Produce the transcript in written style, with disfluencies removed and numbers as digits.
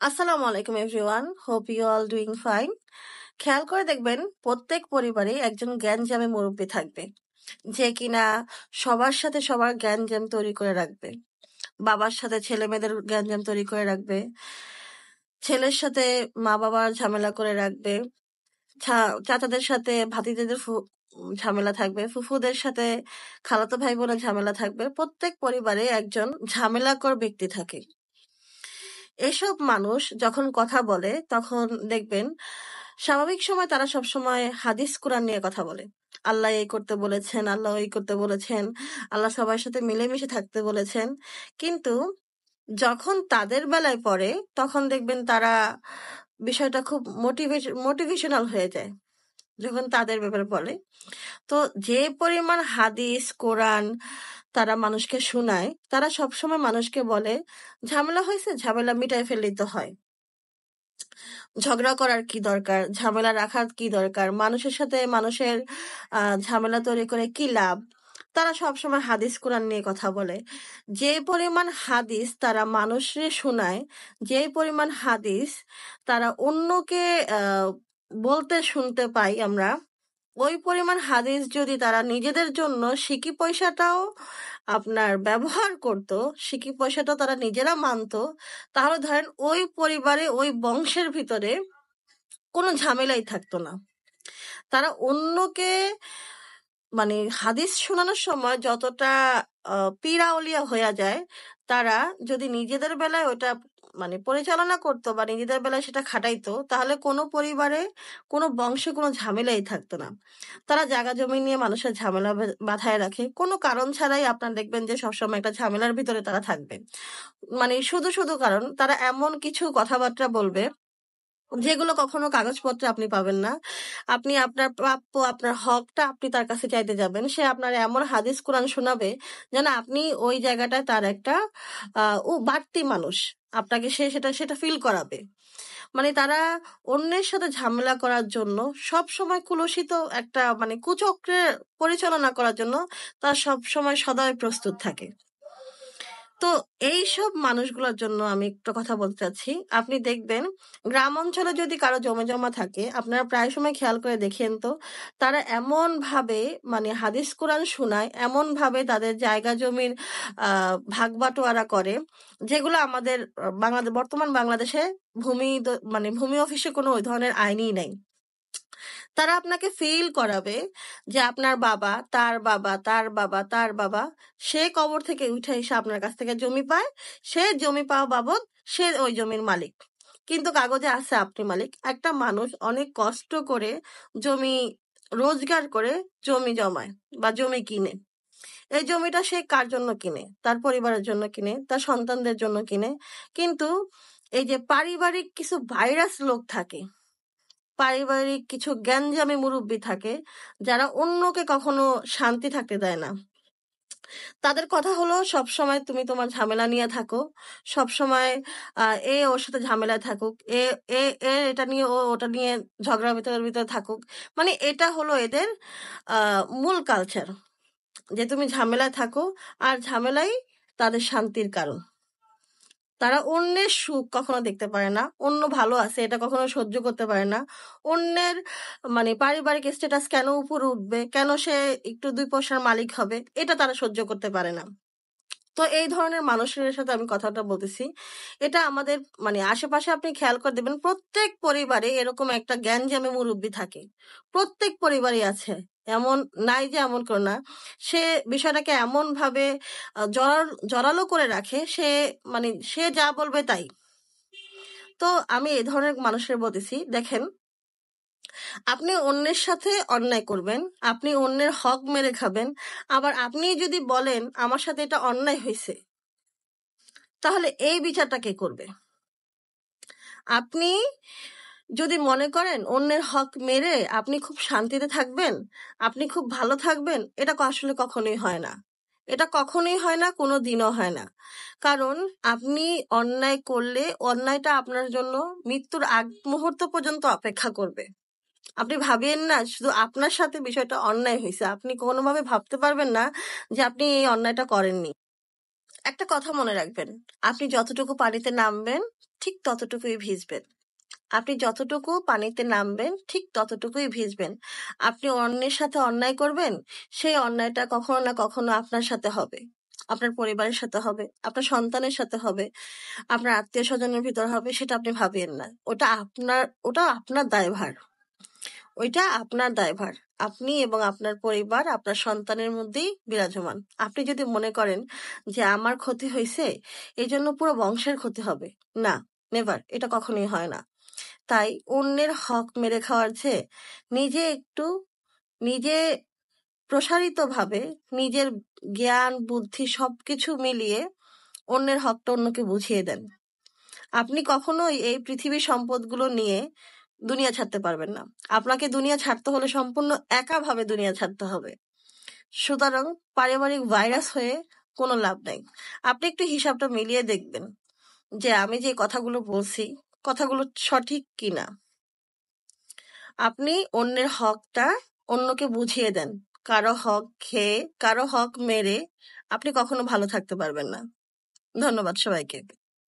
আসসালামু আলাইকুম everyone, hope you all doing fine. খেয়াল করে দেখবেন প্রত্যেক পরিবারে একজন জ্ঞানজামী মুরব্বী থাকবে, যে কিনা সবার সাথে সবার জ্ঞানজাম তৈরি করে রাখবে। বাবার সাথে ছেলে মেয়েদের জ্ঞানজাম তৈরি করে রাখবে, ছেলের সাথে মা বাবার ঝামেলা করে রাখবে, চাচাদের সাথে ভাতিজাদের ঝামেলা থাকবে, ফুফুদের সাথে খালাতো ভাই বোনের ঝামেলা থাকবে। প্রত্যেক পরিবারে একজন ঝামেলাকর ব্যক্তি থাকে। এসব মানুষ যখন কথা বলে তখন দেখবেন স্বাভাবিক সময় তারা সবসময় হাদিস কোরআন নিয়ে কথা বলে। আল্লাহ এই করতে বলেছেন, আল্লাহ ওই করতে বলেছেন, আল্লাহ সবার সাথে মিলেমিশে থাকতে বলেছেন। কিন্তু যখন তাদের বেলায় পড়ে তখন দেখবেন তারা বিষয়টা খুব মোটিভেশনাল হয়ে যায় যখন তাদের ব্যাপারে বলে। তো যে পরিমাণ হাদিস কোরআন তারা মানুষকে শোনায়, তারা সবসময় মানুষকে বলে ঝামেলা হয়েছে, ঝামেলা মিটাই ফেললেই তো হয়, ঝগড়া করার কি দরকার, ঝামেলা রাখার কি দরকার, মানুষের সাথে মানুষের ঝামেলা তৈরি করে কি লাভ। তারা সবসময় হাদিস কোরআন নিয়ে কথা বলে। যে পরিমাণ হাদিস তারা মানুষকে শোনায়, যে পরিমাণ হাদিস তারা অন্যকে বলতে শুনতে পাই আমরা, ওই পরিমাণ হাদিস যদি তারা নিজেদের জন্য সিকি পয়সাটাও আপনার ব্যবহার করত, সিকি পয়সাটাও তারা নিজেরা মানত, তাহলে ধরেন ওই পরিবারে ওই বংশের ভিতরে কোনো ঝামেলাই থাকতো না। তারা অন্যকে মানে হাদিস শোনানোর সময় যতটা পীড়াউলিয়া হয়ে যায়, তারা যদি নিজেদের বেলায় ওটা পরিচালনা করতো বা নিজেদের বেলায় সেটা খাটাইতো, তাহলে কোনো পরিবারে কোনো বংশে কোনো ঝামেলাই থাকতো না। তারা জায়গা জমি নিয়ে মানুষের ঝামেলা বাঁধায় রাখে কোনো কারণ ছাড়াই। আপনার দেখবেন যে সবসময় একটা ঝামেলার ভিতরে তারা থাকবে, শুধু শুধু কারণ। তারা এমন কিছু কথাবার্তা বলবে যেগুলো কখনো কাগজপত্রে আপনি পাবেন না। আপনি আপনার প্রাপ্য, আপনার হকটা আপনি তার কাছে চাইতে যাবেন, সে আপনার এমন হাদিস কোরআন শোনাবে যেন আপনি ওই জায়গাটায় তার একটা বাড়তি মানুষ, আপনাকে সে সেটা ফিল করাবে। তারা অন্যের সাথে ঝামেলা করার জন্য সব সময় কুলসিত একটা কুচক্রে পরিচালনা করার জন্য তারা সব সময় সদয় প্রস্তুত থাকে। তো এইসব মানুষগুলোর জন্য আমি একটা কথা বলতে চাচ্ছি। আপনি দেখবেন গ্রাম অঞ্চলে যদি কারো জমে জমা থাকে, আপনারা প্রায় সময় খেয়াল করে দেখেন তো, তারা এমন ভাবে হাদিস কোরআন শোনায়, এমন ভাবে তাদের জায়গা জমির ভাগ বাটোয়ারা করে, যেগুলো আমাদের বর্তমান বাংলাদেশে ভূমি অফিসে কোনো ওই ধরনের আইনই নেই। তারা আপনাকে ফিল করাবে যে আপনার বাবা, তার বাবা, তার বাবা, তার বাবা, সে কবর থেকে উঠে এসে আপনার কাছ থেকে জমি পায়, সে জমি পাওয়া বাবদ সে ওই জমির মালিক, কিন্তু কাগজে আছে আপনি মালিক। একটা মানুষ অনেক কষ্ট করে জমি রোজগার করে জমি জমায় বা জমি কিনে। এই জমিটা সে কার জন্য কিনে? তার পরিবারের জন্য কিনে, তার সন্তানদের জন্য কিনে। কিন্তু এই যে পারিবারিক কিছু ভাইরাস লোক থাকে, পারিবারিক কিছু জ্ঞানজামী মুরব্বী থাকে, যারা অন্যকে কখনো শান্তি থাকতে দেয় না। তাদের কথা হলো সবসময় তুমি তোমার ঝামেলা নিয়ে থাকো, সবসময় এ ওর সাথে ঝামেলায় থাকুক, এ এ এটা নিয়ে ও ওটা নিয়ে ঝগড়ার ভিতরে থাকুক। এটা হলো এদের মূল কালচার, যে তুমি ঝামেলায় থাকো, আর ঝামেলাই তাদের শান্তির কারণ। তারা অন্যের সুখ কখনো দেখতে পারে না, অন্য ভালো আছে এটা কখনো সহ্য করতে পারে না। অন্যের পারিবারিক স্ট্যাটাস কেন উপরে উঠবে, কেন সে একটু দুই পয়সার মালিক হবে, এটা তারা সহ্য করতে পারে না। তো এই ধরনের মানুষের সাথে আমি কথাটা বলতেছি। এটা আমাদের আশেপাশে আপনি খেয়াল করে দেবেন, প্রত্যেক পরিবারে এরকম একটা জ্ঞানজামী মুরব্বী থাকে, প্রত্যেক পরিবারই আছে। এমন নাই যে এমন করে না, সে বিষয়টাকে এমন ভাবে জড়ালো করে রাখে, সে যা বলবে তাই। তো আমি এই ধরনের মানুষের বলতেছি, দেখেন, আপনি অন্যের সাথে অন্যায় করবেন, আপনি অন্যের হক মেরে খাবেন, আবার আপনি যদি বলেন আমার সাথে এটা অন্যায় হয়েছে, তাহলে এই বিচারটা কে করবে? আপনি যদি মনে করেন অন্যের হক মেরে আপনি খুব শান্তিতে থাকবেন, আপনি খুব ভালো থাকবেন, এটা আসলে কখনোই হয় না। এটা কখনোই হয় না, কোনো দিনও হয় না। কারণ আপনি অন্যায় করলে অন্যায়টা আপনার জন্য মৃত্যুর আগ মুহূর্ত পর্যন্ত অপেক্ষা করবে। আপনি ভাবেন না শুধু আপনার সাথে বিষয়টা অন্যায় হয়েছে, আপনি কোনোভাবে ভাবতে পারবেন না যে আপনি এই অন্যায়টা করেননি। একটা কথা মনে রাখবেন, আপনি যতটুকু পানিতে নামবেন ঠিক ততটুকুই ভিজবেন। আপনি যতটুকু পানিতে নামবেন ঠিক ততটুকুই ভিজবেন। আপনি অন্যের সাথে অন্যায় করবেন, সেই অন্যায়টা কখনো না কখনো আপনার সাথে হবে, আপনার পরিবারের সাথে হবে, আপনার সন্তানের সাথে হবে, আপনার আত্মীয় স্বজনের ভিতর হবে, সেটা আপনি ভাবিয়েন না। ওটা আপনার দায়ভার, ওইটা আপনার দায়ভার। আপনি এবং আপনার পরিবার আপনার সন্তানের মধ্যেই বিরাজমান। আপনি যদি মনে করেন যে আমার ক্ষতি হয়েছে এই জন্য পুরো বংশের ক্ষতি হবে, না, নেভার, এটা কখনোই হয় না। তাই অন্যের হক মেরে খাওয়ার চেয়ে নিজে প্রসারিতভাবে নিজের জ্ঞান বুদ্ধি সবকিছু মিলিয়ে অন্যের হকটা অন্যকে বুঝিয়ে দেন। আপনি কখনোই এই পৃথিবীর সম্পদগুলো নিয়ে দুনিয়া ছাড়তে পারবেন না। আপনাকে দুনিয়া ছাড়তে হলে সম্পূর্ণ একাভাবে দুনিয়া ছাড়তে হবে। সুতরাং পারিবারিক ভাইরাস হয়ে কোনো লাভ নাই। আপনি একটু হিসাবটা মিলিয়ে দেখবেন যে আমি যে কথাগুলো বলছি কথাগুলো সঠিক কিনা। আপনি অন্যের হকটা অন্যকে বুঝিয়ে দেন। কারো হক খেয়ে, কারো হক মেরে আপনি কখনো ভালো থাকতে পারবেন না। ধন্যবাদ সবাইকে।